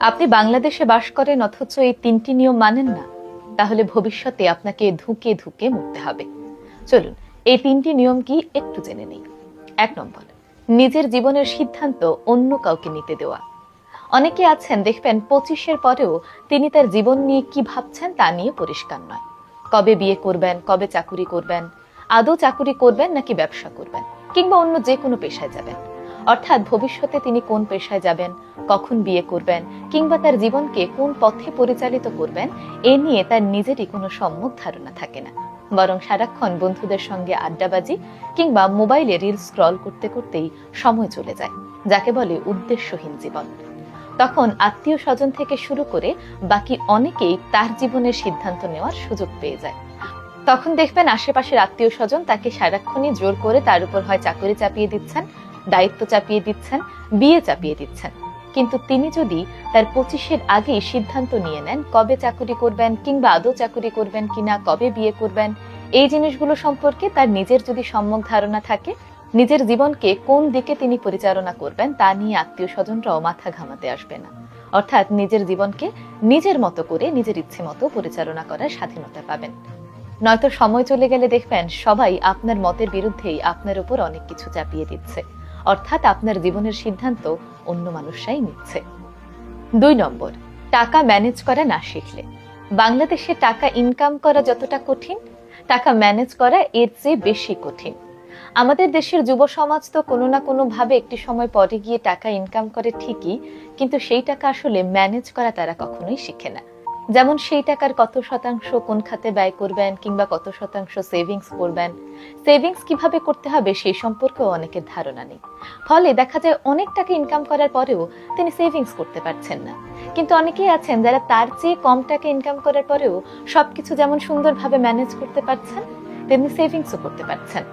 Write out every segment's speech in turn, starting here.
আপনি বাংলাদেশে বাস করেন অথচ এই তিনটি নিয়ম মানেন না, তাহলে ভবিষ্যতে আপনাকে ধুকে ধুকে মরতে হবে। চলুন এই তিনটি নিয়ম কি একটু জেনে নেই। 1 নম্বর, নিজের জীবনের সিদ্ধান্ত অন্য কাউকে নিতে দেওয়া। অনেকে আছেন দেখবেন 25-এর পরেও তিনি তার জীবন নিয়ে কি ভাবছেন তা নিয়ে পরিষ্কার নয়। কবে বিয়ে করবেন, কবে চাকুরি করবেন, আদৌ চাকুরি করবেন নাকি ব্যবসা করবেন, কিংবা অন্য যে কোনো পেশায় যাবেন। অর্থাৎ ভবিষ্যতে তিনি কোন পেশায় যাবেন, কখন বিয়ে করবেন, কিংবা তার জীবনকে কোন পথে পরিচালিত করবেন, এ নিয়ে তার নিজেরই কোনো সম্যক ধারণা থাকে না। বরং সারাক্ষণ বন্ধুদের সঙ্গে আড্ডাবাজি কিংবা মোবাইলে রিল স্ক্রল করতে করতেই সময় চলে যায়, যাকে বলে উদ্দেশ্যহীন জীবন। তখন আত্মীয় স্বজন থেকে শুরু করে বাকি অনেকেই তার জীবনের সিদ্ধান্ত নেওয়ার সুযোগ পেয়ে যায়। তখন দেখবেন আশেপাশের আত্মীয় স্বজন তাকে সারাক্ষণই জোর করে তার উপর হয় চাকরি চাপিয়ে দিচ্ছেন, দায়িত্ব চাপিয়ে দিচ্ছেন, বিয়ে চাপিয়ে দিচ্ছেন। কিন্তু তিনি যদি তার 25-এর আগেই সিদ্ধান্ত নিয়ে নেন কবে চাকরি করবেন, কিংবা আদৌ চাকরি করবেন কিনা, কবে বিয়ে করবেন, এই জিনিসগুলো সম্পর্কে তার নিজের যদি সম্যক ধারণা থাকে, নিজের জীবনকে কোন দিকে তিনি পরিচালনা করবেন তা নিয়ে আত্মীয় স্বজনরাও মাথা ঘামাতে আসবে না। অর্থাৎ নিজের জীবনকে নিজের মতো করে নিজের ইচ্ছে মতো পরিচালনা করার স্বাধীনতা পাবেন। নয়তো সময় চলে গেলে দেখবেন সবাই আপনার মতের বিরুদ্ধেই আপনার উপর অনেক কিছু চাপিয়ে দিচ্ছে। অর্থাৎ আপনার জীবনের সিদ্ধান্ত অন্য মানুষরাই নিচ্ছে। 2 নম্বর, টাকা ম্যানেজ করা না শিখলে। বাংলাদেশে টাকা ইনকাম করা যতটা কঠিন, টাকা ম্যানেজ করা এর চেয়ে বেশি কঠিন। আমাদের দেশের যুব সমাজ তো কোনো না কোনো ভাবে একটি সময় পরে গিয়ে টাকা ইনকাম করে ঠিকই, কিন্তু সেই টাকা আসলে ম্যানেজ করা তারা কখনোই শিখে না। যেমন সেই টাকার কত শতাংশ কোন খাতে ব্যয় করবেন, কিংবা কত শতাংশ সেভিংস করবেন, সেভিংস কিভাবে করতে হবে সেই সম্পর্কেও অনেকের ধারণা নেই। ফলে দেখা যায় অনেক টাকা ইনকাম করার পরেও তিনি সেভিংস করতে পারছেন না। কিন্তু অনেকেই আছেন যারা তার চেয়ে কম টাকা ইনকাম করার পরেও সবকিছু যেমন সুন্দরভাবে ম্যানেজ করতে পারছেন, তেমনি সেভিংসও করতে পারছেন।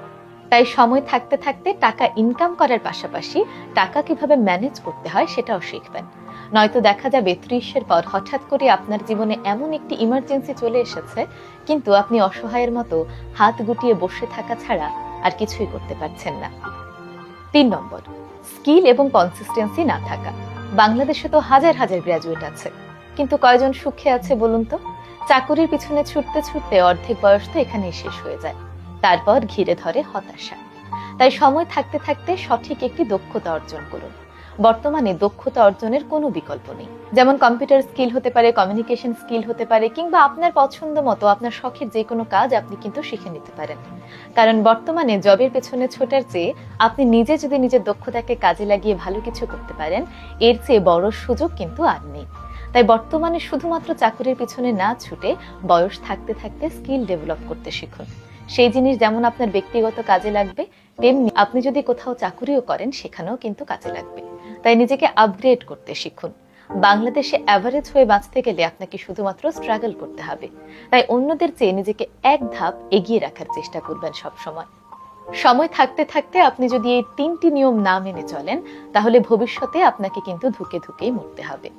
তাই সময় থাকতে থাকতে টাকা ইনকাম করার পাশাপাশি টাকা কিভাবে ম্যানেজ করতে হয় সেটাও শিখবেন। নয়তো দেখা যাবে 30-এর পর হঠাৎ করে আপনার জীবনে এমন একটি ইমার্জেন্সি চলে এসেছে, কিন্তু আপনি অসহায়ের মতো হাত গুটিয়ে বসে থাকা ছাড়া আর কিছুই করতে পারছেন না। 3 নম্বর, স্কিল এবং কনসিস্টেন্সি না থাকা। বাংলাদেশে তো হাজার হাজার গ্র্যাজুয়েট আছে, কিন্তু কয়জন সুখে আছে বলুন তো? চাকুরির পিছনে ছুটতে ছুটতে অর্ধেক বয়স তো এখানেই শেষ হয়ে যায়। তারপর ঘিরে ধরে হতাশা। তাই সময় থাকতে থাকতে সঠিক একটি দক্ষতা অর্জন করুন। বর্তমানে দক্ষতা অর্জনের কোনো বিকল্প নেই। যেমন কম্পিউটার স্কিল হতে পারে, কমিউনিকেশন স্কিল হতে পারে, কিংবা আপনার পছন্দ মতো আপনার শখের যে কোনো কাজ আপনি কিন্তু শিখে নিতে পারেন। কারণ বর্তমানে জবের পেছনে ছোটার চেয়ে আপনি নিজে যদি নিজের দক্ষতাকে কাজে লাগিয়ে ভালো কিছু করতে পারেন, এর চেয়ে বড় সুযোগ কিন্তু আর নেই। তাই বর্তমানে শুধুমাত্র চাকরির পিছনে না ছুটে বয়স থাকতে থাকতে স্কিল ডেভেলপ করতে শিখুন। সেই জিনিস যেমন আপনার ব্যক্তিগত কাজে লাগবে, তেমনি আপনি যদি কোথাও চাকুরিও করেন সেখানেও কিন্তু কাজে লাগবে। তাই নিজেকে আপগ্রেড করতে শিখুন। বাংলাদেশে অ্যাভারেজ হয়ে বাঁচতে গেলে আপনাকে শুধুমাত্র স্ট্রাগল করতে হবে। তাই অন্যদের চেয়ে নিজেকে এক ধাপ এগিয়ে রাখার চেষ্টা করবেন সব সময়। সময় থাকতে থাকতে আপনি যদি এই 3টি নিয়ম না মেনে চলেন, তাহলে ভবিষ্যতে আপনাকে কিন্তু ধুকে ধুকেই মরতে হবে।